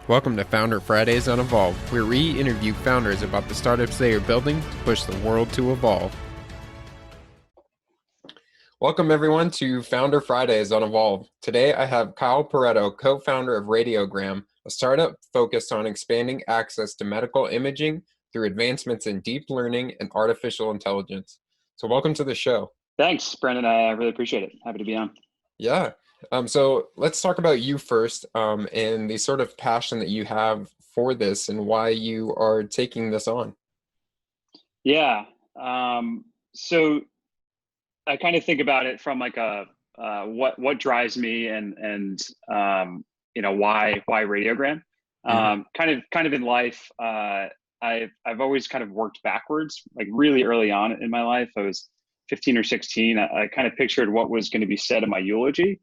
Welcome to Founder Fridays on Evolve, where we interview founders about the startups they are building to push the world to evolve. Welcome everyone to Founder Fridays on Evolve. Today I have Kyle Poretto, co-founder of Radiogram, a startup focused on expanding access to medical imaging through advancements in deep learning and artificial intelligence. So welcome to the show. Thanks, Brendan. I really appreciate it. Happy to be on. Yeah. So let's talk about you first, and the sort of passion that you have for this and why you are taking this on. Yeah. So I kind of think about it from like a what drives me and why radiogram. Kind of in life, I've always kind of worked backwards. Like really early on in my life, I was 15 or 16. I kind of pictured what was going to be said in my eulogy.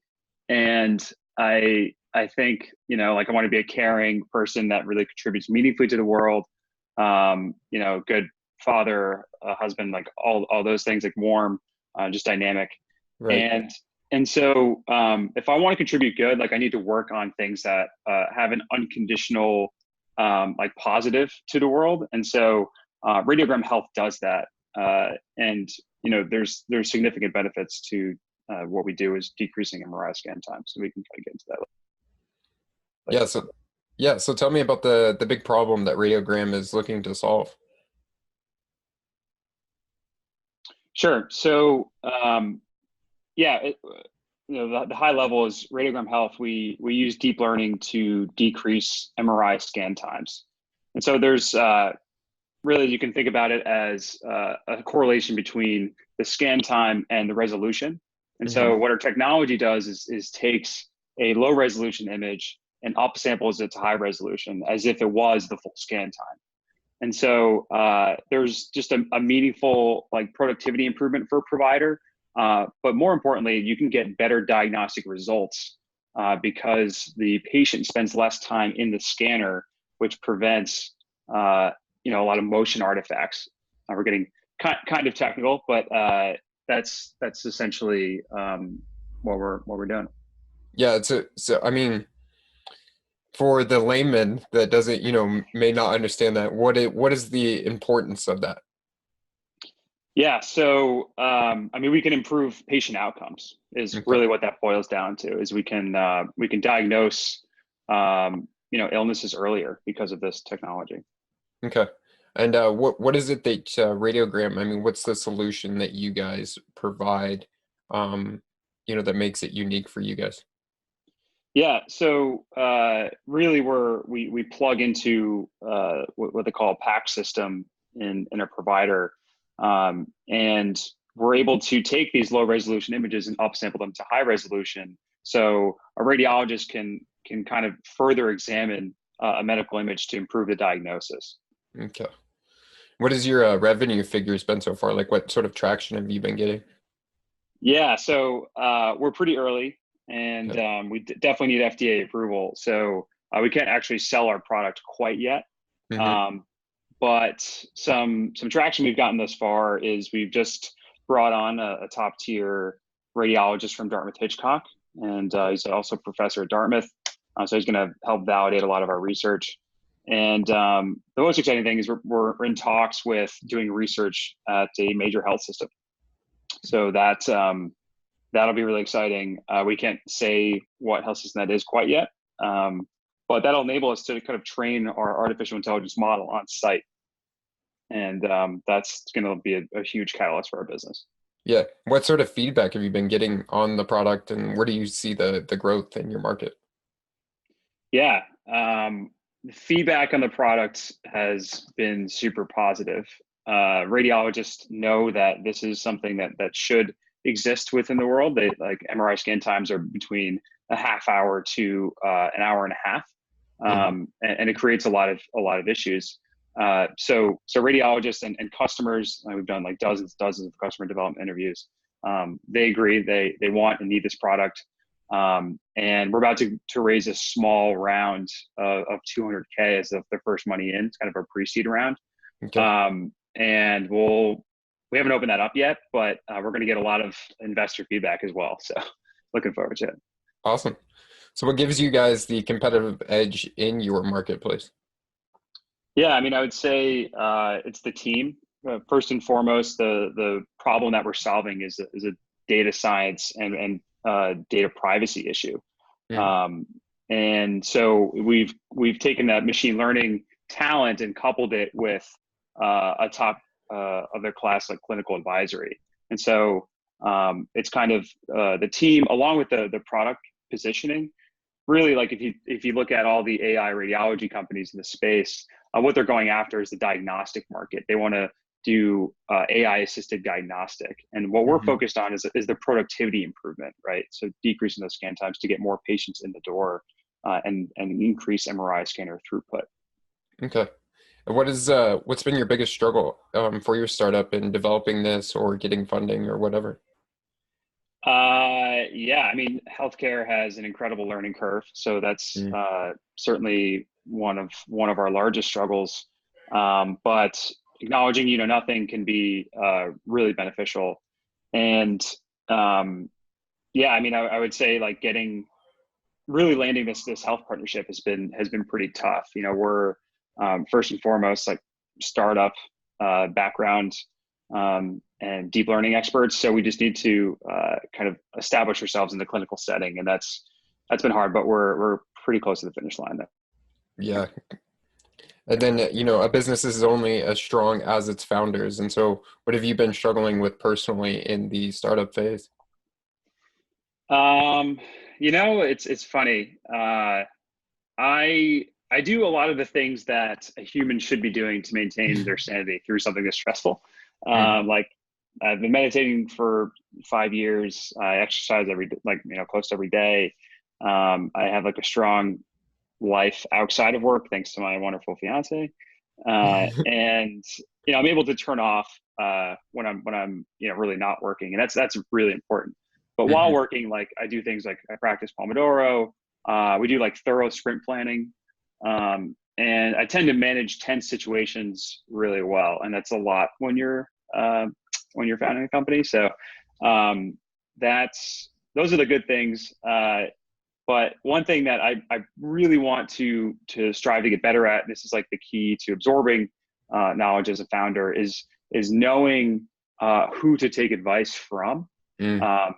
And I think, like I want to be a caring person that really contributes meaningfully to the world. Good father, husband, like all those things, like warm, just dynamic. Right. And so if I want to contribute good, like I need to work on things that have an unconditional, like positive to the world. And so Radiogram Health does that. And there's significant benefits to what we do is decreasing MRI scan time. So we can kind of get into that later. So tell me about the big problem that Radiogram is looking to solve. Sure. So the high level is Radiogram Health. We use deep learning to decrease MRI scan times. And so there's really, you can think about it as a correlation between the scan time and the resolution. And so what our technology does is takes a low resolution image and upsamples it to high resolution as if it was the full scan time. And so there's just a meaningful like productivity improvement for a provider. But more importantly, you can get better diagnostic results because the patient spends less time in the scanner, which prevents a lot of motion artifacts. We're getting kind of technical, but that's essentially what we're doing. Yeah, I mean, for the layman that doesn't, may not understand that, what is the importance of that? Yeah, so we can improve patient outcomes is Okay. really what that boils down to. Is we can diagnose illnesses earlier because of this technology. Okay. And what is it that Radiogram, I mean, what's the solution that you guys provide, that makes it unique for you guys? Yeah, so really we plug into what they call a PAC system in a provider, and we're able to take these low resolution images and upsample them to high resolution. So a radiologist can kind of further examine a medical image to improve the diagnosis. Okay. What has your revenue figures been so far? Like, what sort of traction have you been getting? Yeah, so we're pretty early, and Okay. we definitely need FDA approval. So we can't actually sell our product quite yet. Mm-hmm. But some traction we've gotten thus far is we've just brought on a top tier radiologist from Dartmouth Hitchcock, and he's also a professor at Dartmouth. So he's going to help validate a lot of our research. And the most exciting thing is we're in talks with doing research at a major health system. So that'll be really exciting. We can't say what health system that is quite yet, but that'll enable us to kind of train our artificial intelligence model on site. And that's going to be a huge catalyst for our business. Yeah. What sort of feedback have you been getting on the product, and where do you see the growth in your market? Yeah, the feedback on the product has been super positive. Radiologists know that this is something that should exist within the world. They like MRI scan times are between a half hour to an hour and a half, and it creates a lot of issues. So radiologists and customers, we've done like dozens of customer development interviews. They agree they want and need this product. And we're about to raise a small round of 200K as the first money in. It's kind of a pre-seed round. Okay. And we haven't opened that up yet, but we're going to get a lot of investor feedback as well. So looking forward to it. Awesome. So what gives you guys the competitive edge in your marketplace? Yeah, I mean, I would say it's the team. First and foremost, the problem that we're solving is a data science and data privacy issue. Mm, Um, and so we've taken that machine learning talent and coupled it with a top of their class like clinical advisory. And so it's kind of the team along with the product positioning. Really, like if you look at all the AI radiology companies in the space, what they're going after is the diagnostic market. They want to do AI assisted diagnostic, and what we're mhm. focused on is the productivity improvement, right? So decreasing those scan times to get more patients in the door and increase MRI scanner throughput. Okay. And what's been your biggest struggle for your startup in developing this or getting funding or whatever? Yeah, I mean, healthcare has an incredible learning curve, so that's Mm, certainly one of our largest struggles. But acknowledging, nothing can be really beneficial. And um, yeah, I mean, I would say like getting really landing this health partnership has been pretty tough. We're first and foremost like startup background and deep learning experts, so we just need to kind of establish ourselves in the clinical setting, and that's been hard, but we're pretty close to the finish line there. yeah. And then, a business is only as strong as its founders. And so what have you been struggling with personally in the startup phase? Um, it's funny. I do a lot of the things that a human should be doing to maintain their sanity through something that's stressful. Mm, Like I've been meditating for 5 years. I exercise close to every day. I have like a strong life outside of work thanks to my wonderful fiance, and I'm able to turn off when I'm really not working, and that's really important. But while mhm. working, like I do things like I practice Pomodoro. We do like thorough sprint planning, and I tend to manage tense situations really well, and that's a lot when you're founding a company. So um, that's those are the good things. But one thing that I really want to strive to get better at, and this is like the key to absorbing knowledge as a founder, is knowing who to take advice from. Mm, Um,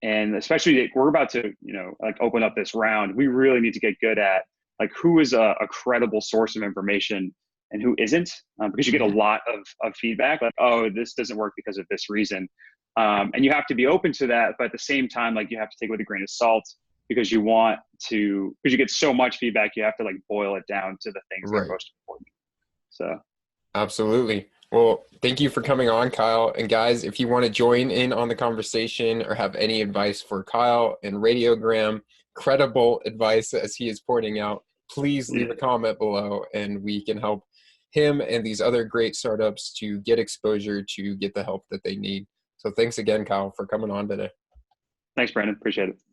and especially we're about to like open up this round, we really need to get good at like who is a credible source of information and who isn't, because you get a mhm. lot of feedback like, oh, this doesn't work because of this reason. And you have to be open to that, but at the same time, like you have to take it with a grain of salt, because because you get so much feedback, you have to like boil it down to the things that are Right. most important. So Absolutely. Well, thank you for coming on, Kyle. And guys, if you want to join in on the conversation or have any advice for Kyle and Radiogram, credible advice as he is pointing out, please leave a comment below and we can help him and these other great startups to get exposure to get the help that they need. So thanks again, Kyle, for coming on today. thanks, Brandon. Appreciate it.